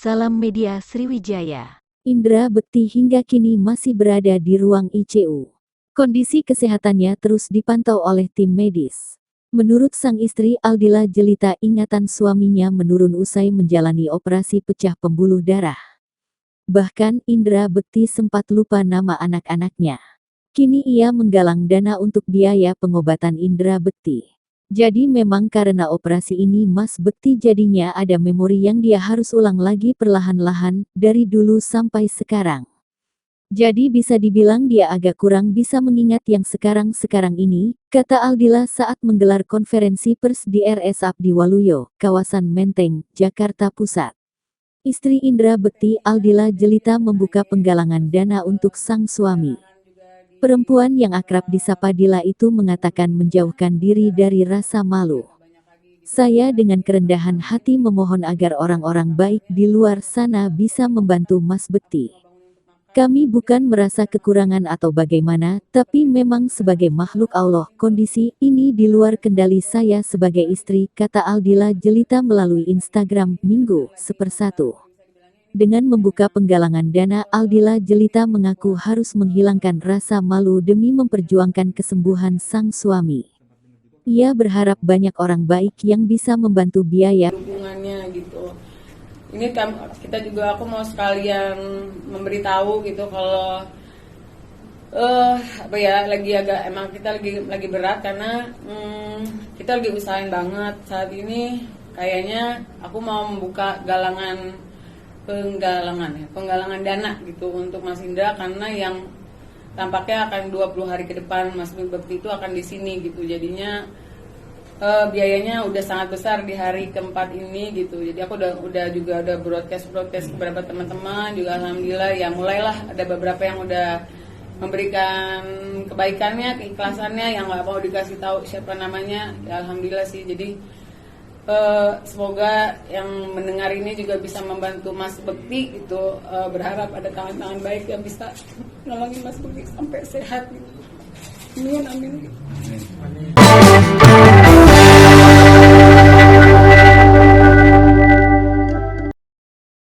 Salam Media Sriwijaya. Indra Bekti hingga kini masih berada di ruang ICU. Kondisi kesehatannya terus dipantau oleh tim medis. Menurut sang istri Aldila Jelita, ingatan suaminya menurun usai menjalani operasi pecah pembuluh darah. Bahkan Indra Bekti sempat lupa nama anak-anaknya. Kini ia menggalang dana untuk biaya pengobatan Indra Bekti. Jadi memang karena operasi ini Mas Bekti jadinya ada memori yang dia harus ulang lagi perlahan-lahan, dari dulu sampai sekarang. Jadi bisa dibilang dia agak kurang bisa mengingat yang sekarang-sekarang ini, kata Aldila saat menggelar konferensi pers di RS Abdi Waluyo, kawasan Menteng, Jakarta Pusat. Istri Indra Bekti, Aldila Jelita, membuka penggalangan dana untuk sang suami. Perempuan yang akrab disapa Dila itu mengatakan menjauhkan diri dari rasa malu. Saya dengan kerendahan hati memohon agar orang-orang baik di luar sana bisa membantu Mas Bekti. Kami bukan merasa kekurangan atau bagaimana, tapi memang sebagai makhluk Allah, kondisi ini di luar kendali saya sebagai istri, kata Aldila Jelita melalui Instagram, Minggu, 1/1. Dengan membuka penggalangan dana, Aldila Jelita mengaku harus menghilangkan rasa malu demi memperjuangkan kesembuhan sang suami. Ia berharap banyak orang baik yang bisa membantu biaya dukungannya gitu. Ini kita juga, aku mau sekalian memberitahu gitu kalau lagi agak, emang kita lagi berat karena kita lagi usahain banget saat ini. Kayaknya aku mau membuka penggalangan dana gitu untuk Mas Indra, karena yang tampaknya akan 20 hari ke depan Mas Bekti itu akan di sini gitu. Jadinya biayanya udah sangat besar di hari keempat ini gitu. Jadi aku udah broadcast ke beberapa teman-teman juga, alhamdulillah ya mulailah ada beberapa yang udah memberikan kebaikannya, keikhlasannya, yang nggak mau dikasih tahu siapa namanya. Ya alhamdulillah sih. Jadi semoga yang mendengar ini juga bisa membantu Mas Bekti gitu. Berharap ada tangan-tangan baik yang bisa nolongin Mas Bekti sampai sehat gitu. Amin.